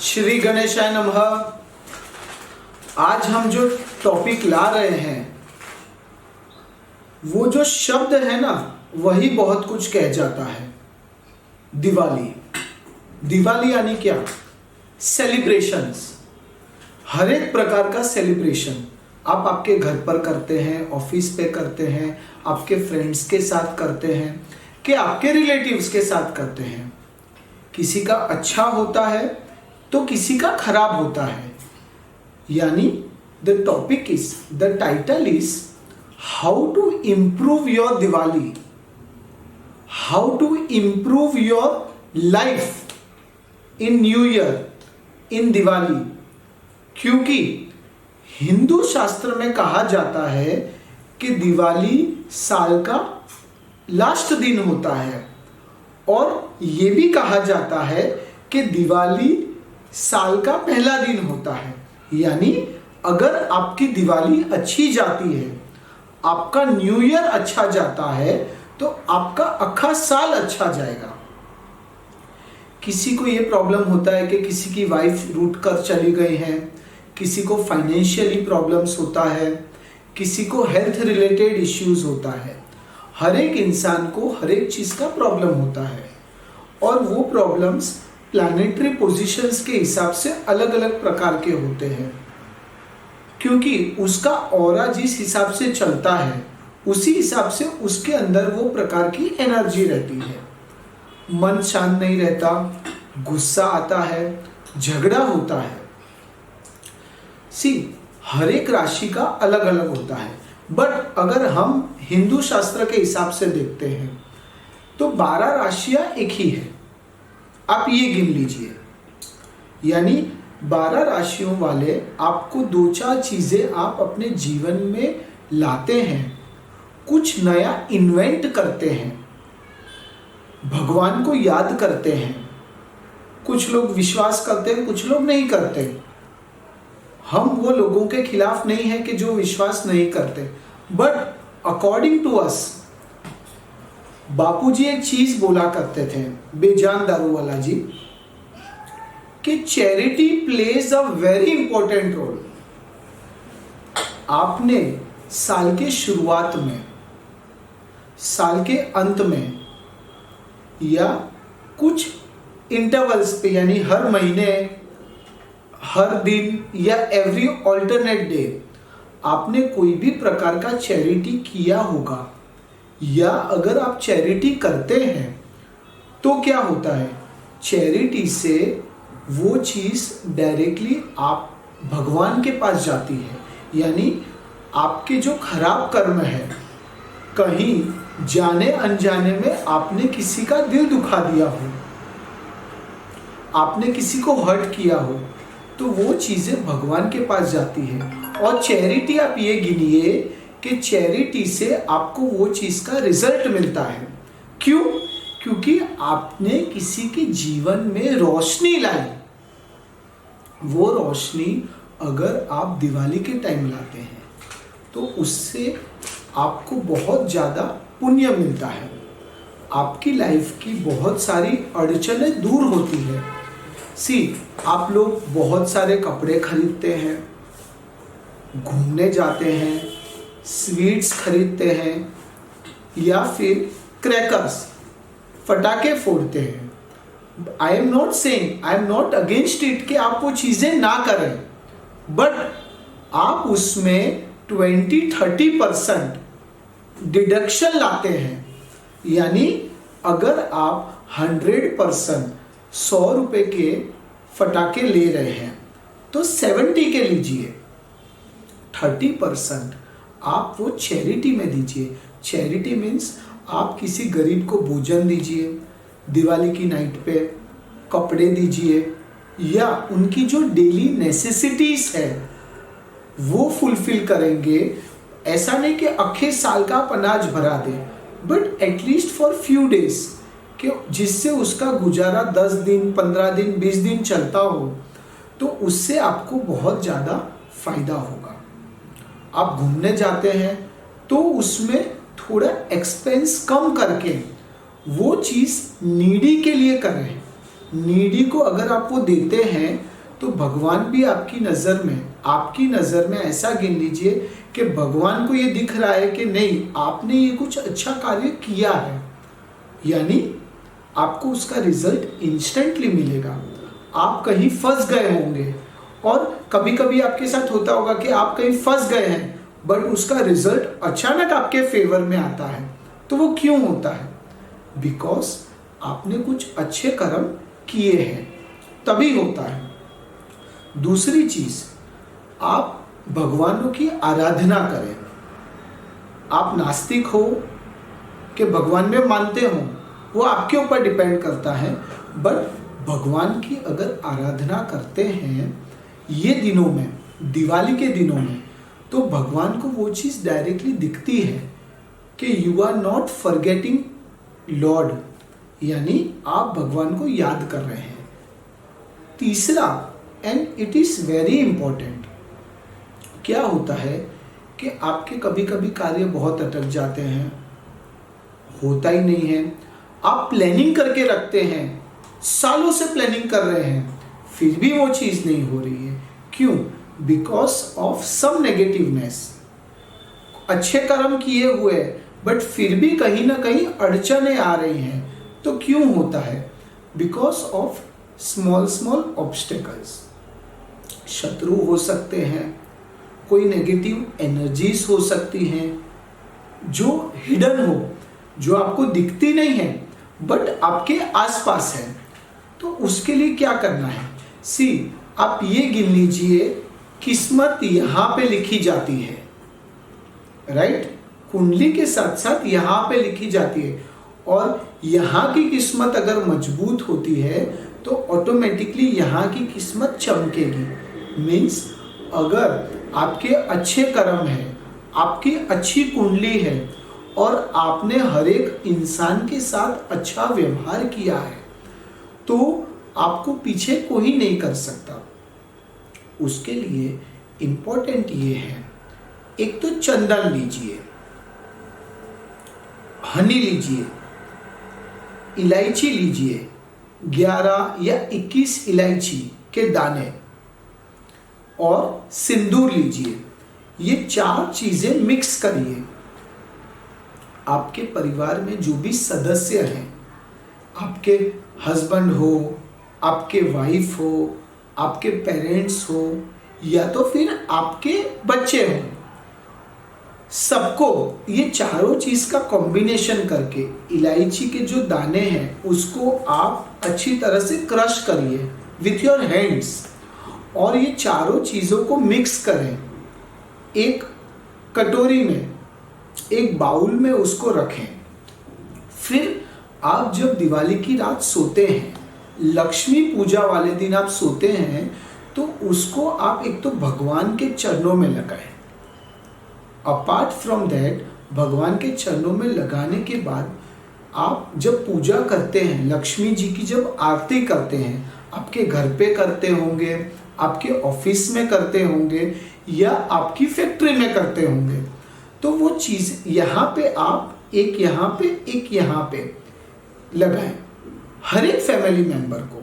श्री गणेशाय नमः। आज हम जो टॉपिक ला रहे हैं, वो जो शब्द है ना, वही बहुत कुछ कह जाता है। दिवाली। दिवाली यानी क्या? सेलिब्रेशंस। हर एक प्रकार का सेलिब्रेशन आप आपके घर पर करते हैं, ऑफिस पे करते हैं, आपके फ्रेंड्स के साथ करते हैं, कि आपके रिलेटिव्स के साथ करते हैं। किसी का अच्छा होता है तो किसी का खराब होता है। यानी the topic is, the title is how to improve your Diwali, how to improve your life in new year, in Diwali. क्योंकि हिंदू शास्त्र में कहा जाता है कि दिवाली साल का लास्ट दिन होता है, और ये भी कहा जाता है कि दिवाली साल का पहला दिन होता है। यानी अगर आपकी दिवाली अच्छी जाती है, आपका न्यू ईयर अच्छा जाता है, तो आपका अक्खा साल अच्छा जाएगा। किसी को ये प्रॉब्लम होता है कि किसी की वाइफ रूठ कर चली गई है, किसी को फाइनेंशियली प्रॉब्लम्स होता है, किसी को हेल्थ रिलेटेड इश्यूज होता है। हर एक इंसान को हर एक चीज़ का प्रॉब्लम होता है, और वो प्रॉब्लम्स प्लैनेटरी पोजीशंस के हिसाब से अलग अलग प्रकार के होते हैं। क्योंकि उसका ऑरा जिस हिसाब से चलता है, उसी हिसाब से उसके अंदर वो प्रकार की एनर्जी रहती है। मन शांत नहीं रहता, गुस्सा आता है, झगड़ा होता है। हर एक राशि का अलग अलग होता है। बट अगर हम हिंदू शास्त्र के हिसाब से देखते हैं तो 12 राशियां एक ही है। आप ये गिन लीजिए। यानी 12 राशियों वाले आपको 2-4 चीजें आप अपने जीवन में लाते हैं, कुछ नया इन्वेंट करते हैं, भगवान को याद करते हैं। कुछ लोग विश्वास करते हैं, कुछ लोग नहीं करते। हम वो लोगों के खिलाफ नहीं है कि जो विश्वास नहीं करते, but according to us, Bapuji एक चीज बोला करते थे, बेजान दारूवाला जी, कि charity plays a very important role. आपने साल के शुरुआत में, साल के अंत में, या कुछ इंटरवल्स पे, यानी हर महीने, हर दिन, या एवरी ऑल्टरनेट डे आपने कोई भी प्रकार का चैरिटी किया होगा। या अगर आप चैरिटी करते हैं तो क्या होता है, चैरिटी से वो चीज़ डायरेक्टली आप भगवान के पास जाती है। यानी आपके जो खराब कर्म है, कहीं जाने अनजाने में आपने किसी का दिल दुखा दिया हो, आपने किसी को हर्ट किया हो, तो वो चीज़ें भगवान के पास जाती है। और चैरिटी, आप ये गिनिए कि चैरिटी से आपको वो चीज़ का रिजल्ट मिलता है। क्यों? क्योंकि आपने किसी के जीवन में रोशनी लाई। वो रोशनी अगर आप दिवाली के टाइम लाते हैं तो उससे आपको बहुत ज़्यादा पुण्य मिलता है। आपकी लाइफ की बहुत सारी अड़चनें दूर होती है। आप लोग बहुत सारे कपड़े खरीदते हैं, घूमने जाते हैं, स्वीट्स खरीदते हैं, या फिर क्रैकर्स, फटाके फोड़ते हैं। I am not saying, I am not against it कि आप वो चीज़ें ना करें, बट आप उसमें 20-30% डिडक्शन लाते हैं। यानी अगर आप 100% 100 रुपए के फटाके ले रहे हैं तो 70 के लीजिए, 30% आप वो चैरिटी में दीजिए। चैरिटी मीन्स आप किसी गरीब को भोजन दीजिए, दिवाली की नाइट पे कपड़े दीजिए, या उनकी जो डेली नेसेसिटीज है वो फुलफिल करेंगे। ऐसा नहीं कि अखे साल का आप अनाज भरा दें, but at least for few days, कि जिससे उसका गुजारा 10 दिन, 15 दिन, 20 दिन चलता हो, तो उससे आपको बहुत ज़्यादा फायदा होगा। आप घूमने जाते हैं तो उसमें थोड़ा एक्सपेंस कम करके वो चीज़ नीडी के लिए करें। नीडी को अगर आप वो देते हैं तो भगवान भी आपकी नज़र में ऐसा गिन लीजिए कि भगवान को ये दिख रहा है कि नहीं, आपने ये कुछ अच्छा कार्य किया है, यानी आपको उसका रिजल्ट इंस्टेंटली मिलेगा। आप कहीं फंस गए होंगे, और कभी कभी आपके साथ होता होगा कि आप कहीं फंस गए हैं बट उसका रिजल्ट अचानक आपके फेवर में आता है। तो वो क्यों होता है? बिकॉज आपने कुछ अच्छे कर्म किए हैं, तभी होता है। दूसरी चीज, आप भगवानों की आराधना करें। आप नास्तिक हो कि भगवान में मानते हो, वो आपके ऊपर डिपेंड करता है, बट भगवान की अगर आराधना करते हैं ये दिनों में, दिवाली के दिनों में, तो भगवान को वो चीज़ डायरेक्टली दिखती है कि you are not forgetting lord, यानी आप भगवान को याद कर रहे हैं। तीसरा, and it is very important, क्या होता है कि आपके कभी कभी कार्य बहुत अटक जाते हैं, होता ही नहीं है। आप प्लानिंग करके रखते हैं, सालों से प्लानिंग कर रहे हैं, फिर भी वो चीज़ नहीं हो रही है। क्यों? Because of some negativeness. अच्छे कर्म किए हुए बट फिर भी कहीं ना कहीं अड़चने आ रही हैं। तो क्यों होता है? Because of small small obstacles. शत्रु हो सकते हैं, कोई नेगेटिव एनर्जीज हो सकती हैं जो हिडन हो, जो आपको दिखती नहीं है बट आपके आसपास है। तो उसके लिए क्या करना है? आप ये गिन लीजिए, किस्मत यहाँ पे लिखी जाती है, राइट? कुंडली के साथ साथ यहाँ पे लिखी जाती है, और यहाँ की किस्मत अगर मजबूत होती है तो ऑटोमेटिकली यहाँ की किस्मत चमकेगी। मीन्स अगर आपके अच्छे कर्म हैं, आपकी अच्छी कुंडली है और आपने हर एक इंसान के साथ अच्छा व्यवहार किया है, तो आपको पीछे कोई नहीं कर सकता। उसके लिए इंपॉर्टेंट ये है, एक तो चंदन लीजिए, हनी लीजिए, इलायची लीजिए, 11 या 21 इलायची के दाने, और सिंदूर लीजिए। ये 4 चीजें मिक्स करिए। आपके परिवार में जो भी सदस्य हैं, आपके हस्बैंड हो, आपके वाइफ हो, आपके पेरेंट्स हो, या तो फिर आपके बच्चे हो, सबको ये चारों चीज का कॉम्बिनेशन करके इलायची के जो दाने हैं उसको आप अच्छी तरह से क्रश करिए विथ योर हैंड्स, और ये चारों चीजों को मिक्स करें। एक कटोरी में, एक बाउल में उसको रखें। फिर आप जब दिवाली की रात सोते हैं, लक्ष्मी पूजा वाले दिन आप सोते हैं, तो उसको आप एक तो भगवान के चरणों में लगाएं। अपार्ट फ्रॉम दैट, भगवान के चरणों में लगाने के बाद आप जब पूजा करते हैं, लक्ष्मी जी की जब आरती करते हैं, आपके घर पे करते होंगे, आपके ऑफिस में करते होंगे, या आपकी फैक्ट्री में करते होंगे, तो वो चीज़ यहाँ पे आप एक यहाँ पे, एक यहाँ पे लगाएं, हर एक फैमिली मेंबर को।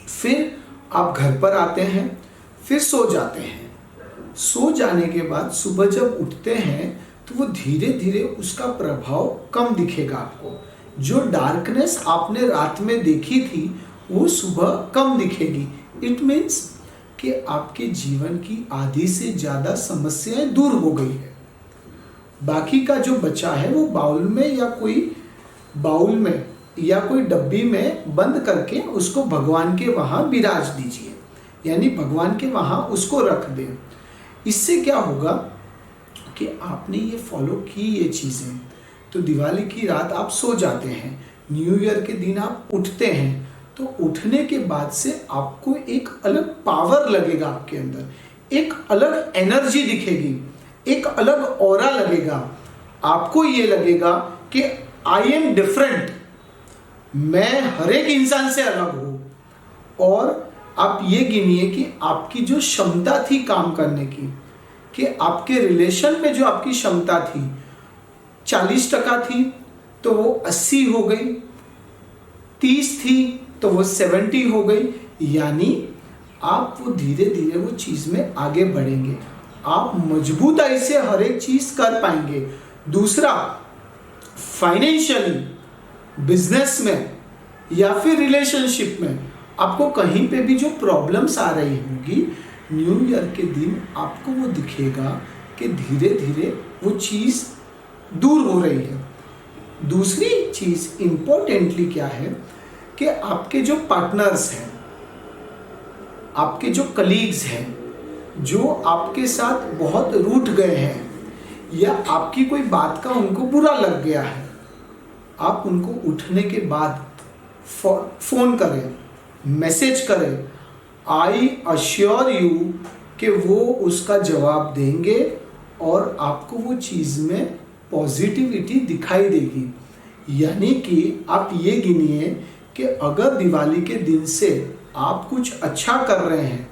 फिर आप घर पर आते हैं, फिर सो जाते हैं। सो जाने के बाद सुबह जब उठते हैं तो वो धीरे धीरे उसका प्रभाव कम दिखेगा आपको। जो डार्कनेस आपने रात में देखी थी वो सुबह कम दिखेगी। इट मीन्स कि आपके जीवन की आधी से ज़्यादा समस्याएं दूर हो गई है। बाकी का जो बचा है वो बाउल में या कोई डब्बी में बंद करके उसको भगवान के वहाँ विराज दीजिए, यानी भगवान के वहाँ उसको रख दें। इससे क्या होगा कि आपने ये फॉलो की ये चीज़ें, तो दिवाली की रात आप सो जाते हैं, न्यू ईयर के दिन आप उठते हैं, तो उठने के बाद से आपको एक अलग पावर लगेगा आपके अंदर, एक अलग एनर्जी दिखेगी, एक अलग ऑरा लगेगा। आपको ये लगेगा कि आई एम डिफरेंट, मैं हर एक इंसान से अलग हूँ। और आप ये गिनिए कि आपकी जो क्षमता थी काम करने की, कि आपके रिलेशन में जो आपकी क्षमता थी 40% थी तो वो 80 हो गई, 30 थी तो वो 70 हो गई, यानी आप वो धीरे धीरे वो चीज़ में आगे बढ़ेंगे, आप मजबूताई से हर एक चीज़ कर पाएंगे। दूसरा, फाइनेंशियली, बिजनेस में या फिर रिलेशनशिप में आपको कहीं पे भी जो प्रॉब्लम्स आ रही होगी, न्यू ईयर के दिन आपको वो दिखेगा कि धीरे धीरे वो चीज़ दूर हो रही है। दूसरी चीज़ इम्पोर्टेंटली क्या है कि आपके जो पार्टनर्स हैं, आपके जो कलीग्स हैं, जो आपके साथ बहुत रूठ गए हैं या आपकी कोई बात का उनको बुरा लग गया है, आप उनको उठने के बाद फ़ोन करें, मैसेज करें। आई अश्योर यू कि वो उसका जवाब देंगे और आपको वो चीज़ में पॉजिटिविटी दिखाई देगी। यानी कि आप ये गिनिए कि अगर दिवाली के दिन से आप कुछ अच्छा कर रहे हैं,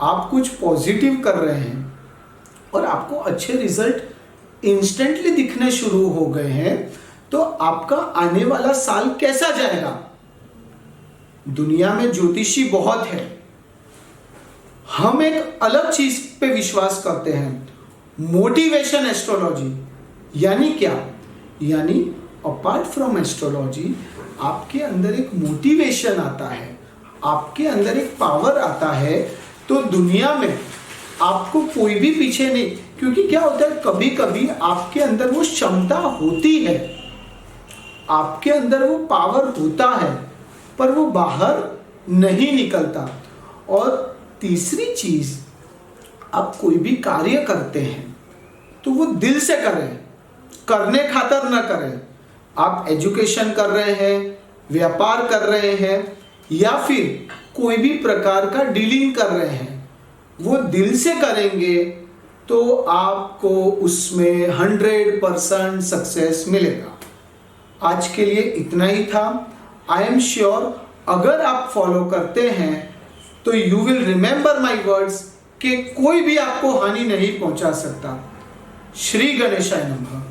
आप कुछ पॉजिटिव कर रहे हैं और आपको अच्छे रिजल्ट इंस्टेंटली दिखने शुरू हो गए हैं, तो आपका आने वाला साल कैसा जाएगा। दुनिया में ज्योतिषी बहुत है, हम एक अलग चीज पे विश्वास करते हैं, मोटिवेशन एस्ट्रोलॉजी। यानी क्या? यानी अपार्ट फ्रॉम एस्ट्रोलॉजी आपके अंदर एक मोटिवेशन आता है, आपके अंदर एक पावर आता है, तो दुनिया में आपको कोई भी पीछे नहीं। क्योंकि क्या होता है, कभी कभी आपके अंदर वो क्षमता होती है, आपके अंदर वो पावर होता है, पर वो बाहर नहीं निकलता। और तीसरी चीज, आप कोई भी कार्य करते हैं तो वो दिल से करें, करने खातर ना करें। आप एजुकेशन कर रहे हैं, व्यापार कर रहे हैं या फिर कोई भी प्रकार का डीलिंग कर रहे हैं, वो दिल से करेंगे तो आपको उसमें 100% सक्सेस मिलेगा। आज के लिए इतना ही था। आई एम श्योर अगर आप फॉलो करते हैं तो you will remember my words कि कोई भी आपको हानि नहीं पहुंचा सकता। श्री गणेशाय नमः।